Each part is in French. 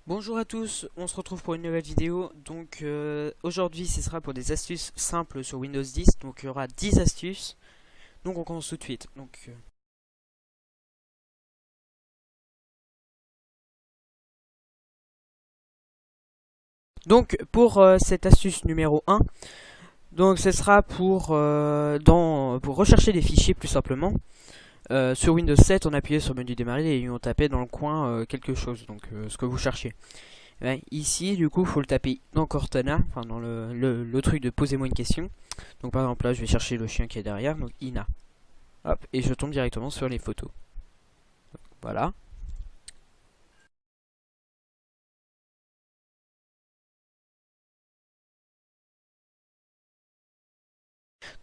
Bonjour à tous, on se retrouve pour une nouvelle vidéo. Donc aujourd'hui ce sera pour des astuces simples sur Windows 10. Donc il y aura 10 astuces. Donc on commence tout de suite. Donc pour cette astuce numéro 1, donc ce sera pour rechercher des fichiers plus simplement. Sur Windows 7, on appuyait sur le menu démarrer et on tapait dans le coin quelque chose, donc ce que vous cherchez. Ouais, ici, du coup, il faut le taper dans Cortana, enfin dans le truc de posez-moi une question. Donc par exemple là, je vais chercher le chien qui est derrière, donc Ina. Hop, et je tombe directement sur les photos. Voilà.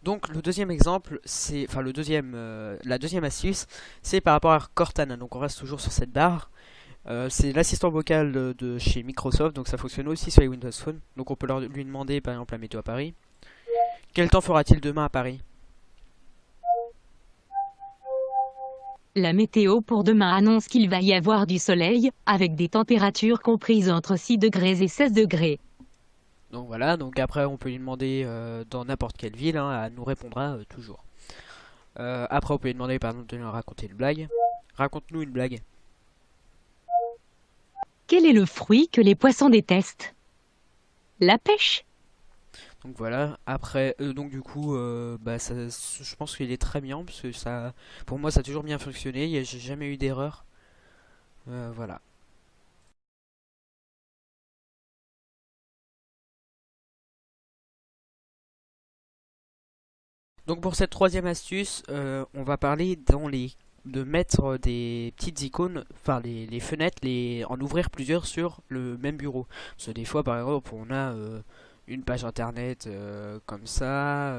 Donc le deuxième exemple, c'est, enfin la deuxième astuce, c'est par rapport à Cortana. Donc on reste toujours sur cette barre. C'est l'assistant vocal de chez Microsoft, donc ça fonctionne aussi sur les Windows Phone. Donc on peut lui demander par exemple la météo à Paris. Quel temps fera-t-il demain à Paris? La météo pour demain annonce qu'il va y avoir du soleil, avec des températures comprises entre 6 degrés et 16 degrés. Donc voilà, donc après on peut lui demander dans n'importe quelle ville, hein, elle nous répondra toujours. Après on peut lui demander par exemple de nous raconter une blague. Raconte-nous une blague. Quel est le fruit que les poissons détestent? La pêche. Donc voilà, après, donc du coup, bah, je pense qu'il est très bien, parce que ça, pour moi ça a toujours bien fonctionné, j'ai jamais eu d'erreur. Voilà. Donc pour cette troisième astuce, on va parler de mettre des petites icônes, enfin les fenêtres, en ouvrir plusieurs sur le même bureau. Parce que des fois, par exemple, on a une page internet comme ça,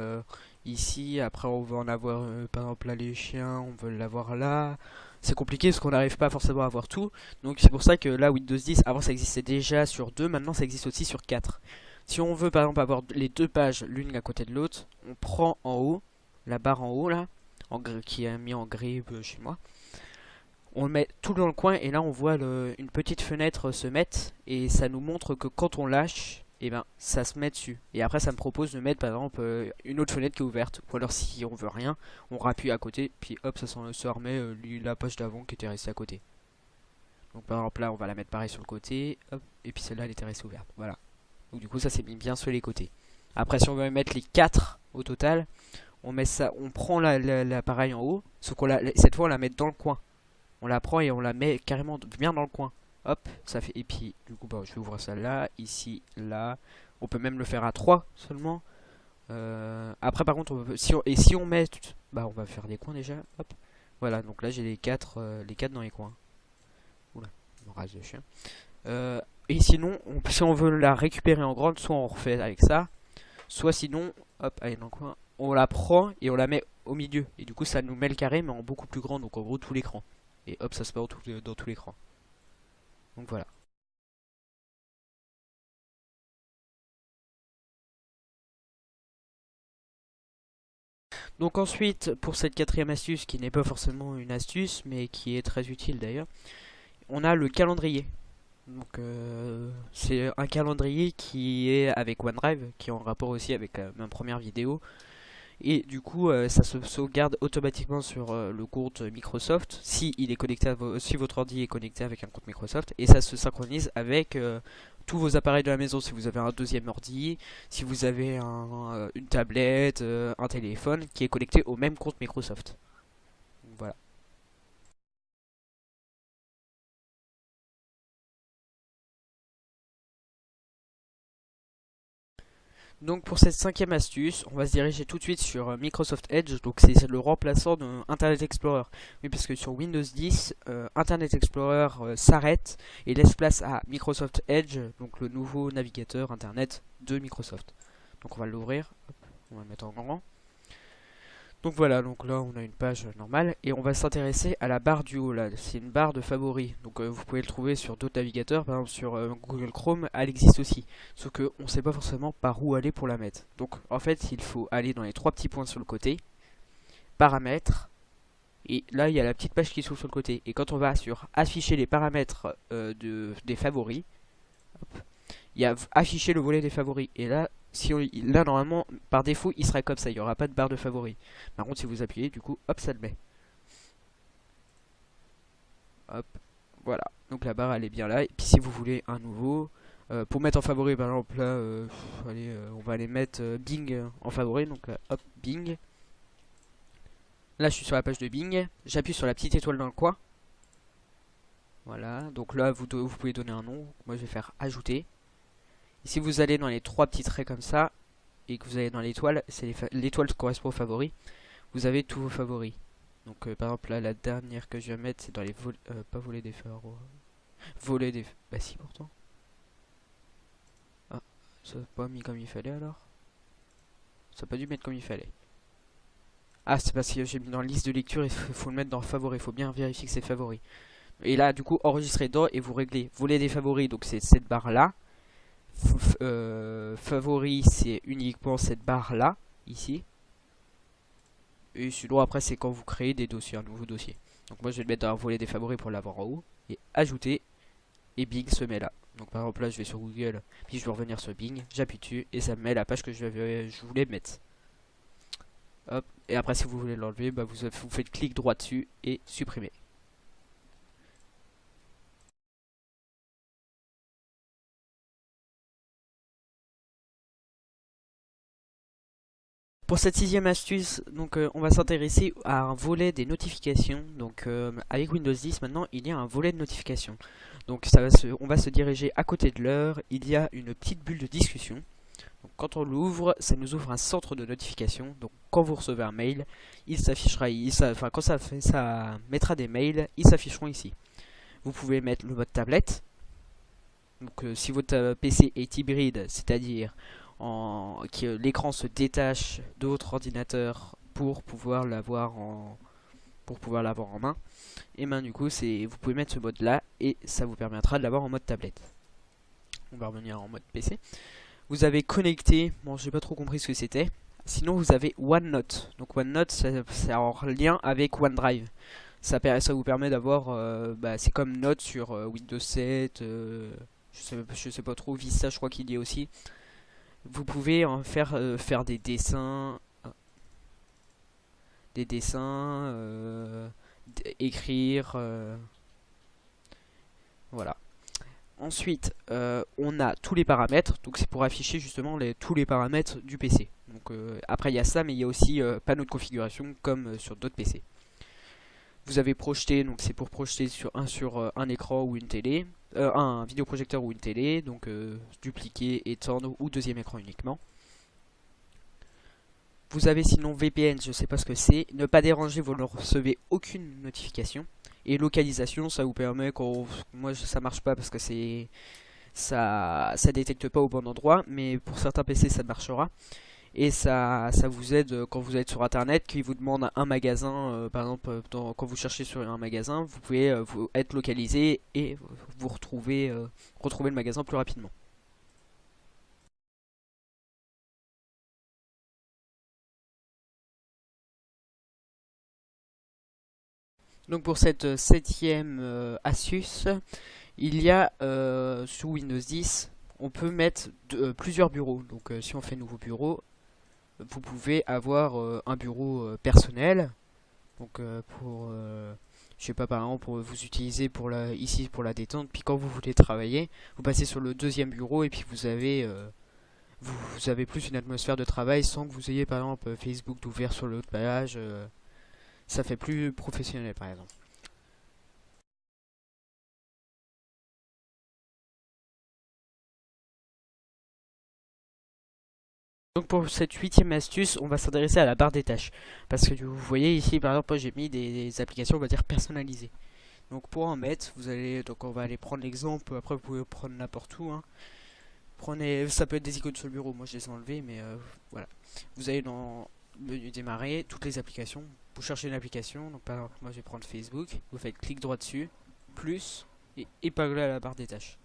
ici, après on veut en avoir, par exemple là les chiens, on veut l'avoir là. C'est compliqué parce qu'on n'arrive pas forcément à avoir tout. Donc c'est pour ça que là Windows 10, avant ça existait déjà sur 2, maintenant ça existe aussi sur 4. Si on veut par exemple avoir les deux pages l'une à côté de l'autre, on prend en haut, la barre en haut là, qui est mis en gris chez moi. On le met tout dans le coin et là on voit une petite fenêtre se mettre et ça nous montre que quand on lâche, et ben ça se met dessus. Et après ça me propose de mettre par exemple une autre fenêtre qui est ouverte. Ou alors si on veut rien, on rappuie à côté, puis hop se remet la page d'avant qui était restée à côté. Donc par exemple là on va la mettre pareil sur le côté, hop, et puis celle-là elle était restée ouverte. Voilà. Donc du coup ça s'est mis bien sur les côtés. Après si on veut mettre les 4 au total, on met ça, on prend l'appareil en haut, sauf cette fois on la met dans le coin. On la prend et on la met carrément bien dans le coin. Hop, ça fait, et puis du coup bah, je vais ouvrir ça là, ici, là. On peut même le faire à 3 seulement. Après par contre si on met, bah on va faire des coins déjà. Hop. Voilà, donc là j'ai les 4 dans les coins. Oula, mon rase de chien. Et sinon, si on veut la récupérer en grande, soit on refait avec ça, soit sinon, hop, allez dans le coin, on la prend et on la met au milieu. Et du coup, ça nous met le carré, mais en beaucoup plus grand, donc en gros tout l'écran. Et hop, ça se met dans tout l'écran. Donc voilà. Donc ensuite, pour cette quatrième astuce, qui n'est pas forcément une astuce, mais qui est très utile d'ailleurs, on a le calendrier. Donc c'est un calendrier qui est avec OneDrive, qui est en rapport aussi avec ma première vidéo. Et du coup, ça se sauvegarde automatiquement sur le compte Microsoft si il est connecté si votre ordi est connecté avec un compte Microsoft, et ça se synchronise avec tous vos appareils de la maison. Si vous avez un deuxième ordi, si vous avez une tablette, un téléphone qui est connecté au même compte Microsoft. Voilà. Donc pour cette cinquième astuce, on va se diriger tout de suite sur Microsoft Edge, donc c'est le remplaçant de Internet Explorer. Oui, parce que sur Windows 10, Internet Explorer s'arrête et laisse place à Microsoft Edge, donc le nouveau navigateur Internet de Microsoft. Donc on va l'ouvrir, on va le mettre en grand. Donc voilà, donc là on a une page normale et on va s'intéresser à la barre du haut là. C'est une barre de favoris. Donc vous pouvez le trouver sur d'autres navigateurs, par exemple sur Google Chrome, elle existe aussi. Sauf qu'on ne sait pas forcément par où aller pour la mettre. Donc en fait il faut aller dans les trois petits points sur le côté, paramètres, Et là, il y a la petite page qui s'ouvre sur le côté. Et quand on va sur afficher les paramètres des favoris, il y a afficher le volet des favoris. Et là, si on, là normalement, par défaut, il serait comme ça. Il n'y aura pas de barre de favoris. Par contre, si vous appuyez, du coup, hop, ça le met. Hop, voilà. Donc la barre, elle est bien là. Et puis si vous voulez un nouveau, pour mettre en favori, par exemple, là, allez, on va aller mettre Bing en favori. Donc là, hop, Bing. Là, je suis sur la page de Bing. J'appuie sur la petite étoile dans le coin. Voilà. Donc là, vous pouvez donner un nom. Moi, je vais faire ajouter. Et si vous allez dans les trois petits traits comme ça, et que vous allez dans l'étoile, c'est l'étoile qui correspond aux favoris. Vous avez tous vos favoris. Donc par exemple là, la dernière que je vais mettre, c'est dans les pas volets des favoris. Voler des... Bah si pourtant. Ah, ça n'a pas mis comme il fallait alors. Ça n'a pas dû mettre comme il fallait. Ah, c'est parce que j'ai mis dans la liste de lecture, il faut le mettre dans favoris. Il faut bien vérifier que c'est favoris. Et là, du coup, enregistrer dans et vous réglez. Voler des favoris, donc c'est cette barre là. Favoris, c'est uniquement cette barre là, ici. Et sinon, après, c'est quand vous créez des dossiers, un nouveau dossier. Donc moi, je vais le mettre dans un volet des favoris pour l'avoir en haut. Et ajouter. Et Bing se met là. Donc par exemple là je vais sur Google, puis je vais revenir sur Bing, j'appuie dessus et ça me met la page que je voulais mettre. Hop, et après si vous voulez l'enlever, bah, vous faites clic droit dessus et supprimer. Pour cette sixième astuce, donc on va s'intéresser à un volet des notifications. Donc avec Windows 10 maintenant, il y a un volet de notifications. Donc on va se diriger à côté de l'heure. Il y a une petite bulle de discussion. Donc, quand on l'ouvre, ça nous ouvre un centre de notification. Donc quand vous recevez un mail, il s'affichera, enfin quand ça mettra des mails, ils s'afficheront ici. Vous pouvez mettre le mode tablette. Donc si votre PC est hybride, c'est-à-dire que l'écran se détache de votre ordinateur pour pouvoir l'avoir en main, et ben du coup vous pouvez mettre ce mode là et ça vous permettra de l'avoir en mode tablette. On va revenir en mode PC. Vous avez connecté, bon j'ai pas trop compris ce que c'était. Sinon vous avez OneNote. Donc OneNote c'est en lien avec OneDrive. Ça vous permet d'avoir, c'est comme Note sur Windows 7, je sais pas trop, Vista je crois qu'il y est aussi. Vous pouvez en faire des dessins, écrire, voilà. Ensuite, on a tous les paramètres, donc c'est pour afficher justement tous les paramètres du PC. Donc après il y a ça, mais il y a aussi panneau de configuration comme sur d'autres PC. Vous avez projeté, donc c'est pour projeter sur un écran ou une télé, un vidéoprojecteur ou une télé, donc dupliquer, étendre ou deuxième écran uniquement. Vous avez sinon VPN, je sais pas ce que c'est, ne pas déranger, vous ne recevez aucune notification. Et localisation, ça vous permet quand moi ça marche pas parce que ça détecte pas au bon endroit, mais pour certains PC ça marchera. Et ça vous aide quand vous êtes sur internet, qui vous demande un magasin, par exemple quand vous cherchez sur un magasin, vous pouvez être localisé et vous retrouver le magasin plus rapidement. Donc pour cette septième astuce, il y a sous Windows 10, on peut mettre plusieurs bureaux. Donc si on fait nouveau bureau, vous pouvez avoir un bureau personnel. Donc je sais pas, par exemple, pour vous utiliser ici pour la détente. Puis quand vous voulez travailler, vous passez sur le deuxième bureau et puis vous avez plus une atmosphère de travail sans que vous ayez par exemple Facebook ouvert sur l'autre page. Ça fait plus professionnel par exemple. Donc pour cette huitième astuce, on va s'intéresser à la barre des tâches. Parce que vous voyez ici, par exemple, j'ai mis des applications, on va dire personnalisées. Donc pour en mettre, donc on va aller prendre l'exemple. Après, vous pouvez prendre n'importe où, hein. Prenez, ça peut être des icônes sur le bureau. Moi, je les ai enlevées, mais voilà. Vous allez dans le menu démarrer, toutes les applications. Vous cherchez une application. Donc par exemple, moi, je vais prendre Facebook. Vous faites clic droit dessus, plus et épingler à la barre des tâches.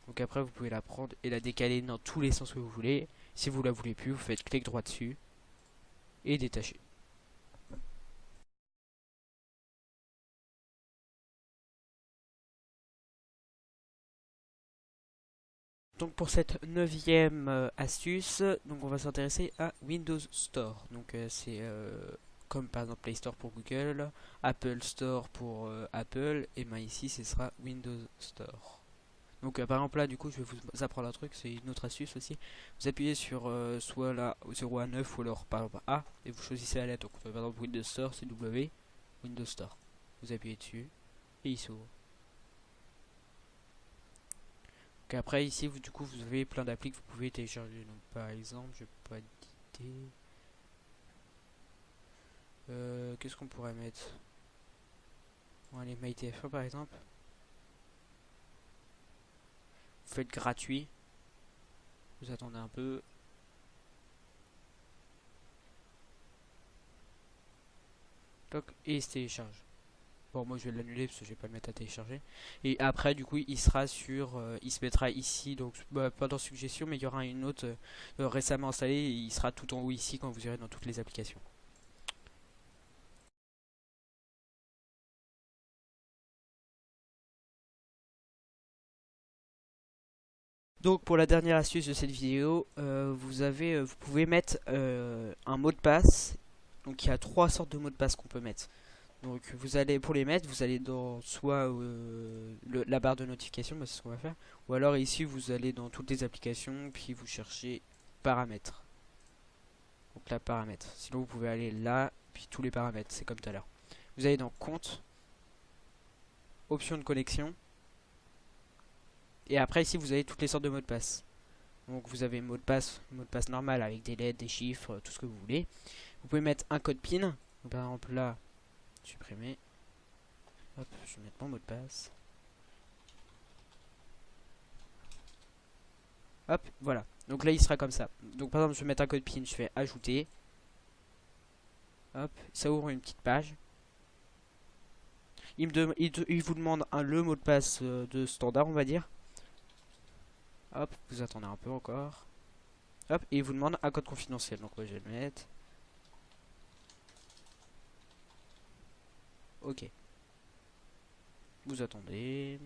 Donc après, vous pouvez la prendre et la décaler dans tous les sens que vous voulez. Si vous la voulez plus, vous faites clic droit dessus et détacher. Donc pour cette 9e astuce, donc on va s'intéresser à Windows Store. Donc c'est comme par exemple Play Store pour Google, Apple Store pour Apple, et ben ici ce sera Windows Store. Donc par exemple là du coup je vais vous apprendre un truc, c'est une autre astuce aussi. Vous appuyez sur soit la 0 à 9 ou alors par exemple A et vous choisissez la lettre. Donc par exemple Windows Store c'est W, Windows Store. Vous appuyez dessus et il s'ouvre. Donc après ici vous, du coup vous avez plein d'applis que vous pouvez télécharger. Donc par exemple je n'ai pas d'idée. Qu'est-ce qu'on pourrait mettre? Bon, allez, MyTF1 par exemple. Vous faites gratuit. Vous attendez un peu. Toc, et il se télécharge. Bon, moi je vais l'annuler parce que je vais pas le mettre à télécharger. Et après, du coup, il sera sur. Il se mettra ici. Donc, bah, pas dans suggestion, mais il y aura une autre récemment installée. Et il sera tout en haut ici quand vous irez dans toutes les applications. Donc pour la dernière astuce de cette vidéo, vous pouvez mettre un mot de passe. Donc il y a 3 sortes de mots de passe qu'on peut mettre. Donc vous allez pour les mettre, vous allez dans soit la barre de notification, bah, c'est ce qu'on va faire, ou alors ici vous allez dans toutes les applications, puis vous cherchez paramètres. Donc là paramètres. Sinon vous pouvez aller là, puis tous les paramètres, c'est comme tout à l'heure. Vous allez dans compte, options de connexion. Et après ici vous avez toutes les sortes de mots de passe. Donc vous avez mot de passe normal avec des lettres, des chiffres, tout ce que vous voulez. Vous pouvez mettre un code PIN. Donc, par exemple là, supprimer. Hop, je vais mettre mon mot de passe. Hop, voilà. Donc là il sera comme ça. Donc par exemple je vais mettre un code PIN, je fais ajouter. Hop, ça ouvre une petite page. Il vous demande le mot de passe de standard on va dire. Hop, vous attendez un peu encore. Hop, et il vous demande un code confidentiel. Donc moi je vais le mettre. Ok. Vous attendez.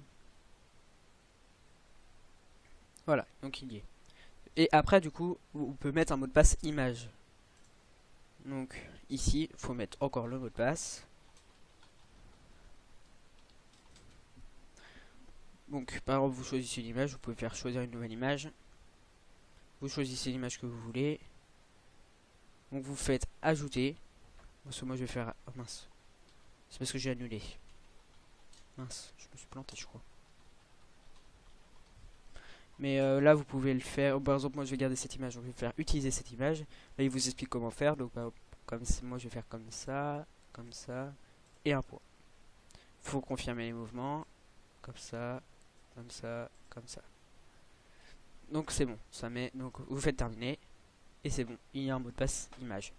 Voilà, donc il y est. Et après du coup, on peut mettre un mot de passe image. Donc ici, il faut mettre encore le mot de passe. Donc par exemple, vous choisissez une image, vous pouvez faire choisir une nouvelle image. Vous choisissez l'image que vous voulez. Donc vous faites ajouter. Parce que moi je vais faire... Oh mince. C'est parce que j'ai annulé. Mince, je me suis planté je crois. Mais là vous pouvez le faire. Par exemple moi je vais garder cette image. Donc je vais faire utiliser cette image. Là il vous explique comment faire. Donc comme moi je vais faire comme ça. Et un point. Il faut confirmer les mouvements. Comme ça. Comme ça. Comme ça. Donc c'est bon. Ça met. Donc vous faites terminer. Et c'est bon. Il y a un mot de passe image.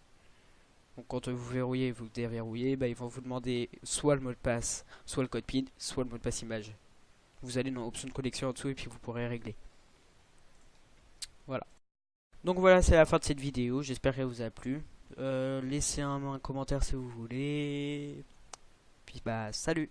Donc quand vous verrouillez, vous déverrouillez, bah, ils vont vous demander soit le mot de passe, soit le code PIN, soit le mot de passe image. Vous allez dans option de connexion en dessous et puis vous pourrez régler. Voilà. Donc voilà, c'est la fin de cette vidéo. J'espère qu'elle vous a plu. Laissez un commentaire si vous voulez. Puis bah salut.